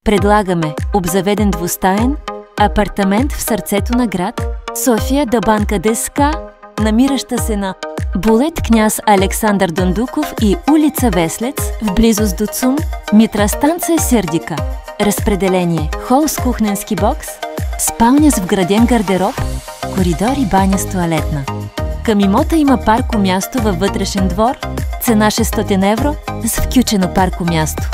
Предлагаме обзаведен двустаен апартамент в сърцето на град София до Банка ДСК, намираща се на булет Княз Александър Дондуков и улица Веслец, в близост до ЦУМ, метростанция Сердика. Разпределение: хол с кухненски бокс, спалня с вграден гардероб, коридор и баня с тоалетна. Към имота има паркомясто във вътрешен двор, цена 600 евро с включено паркомясто.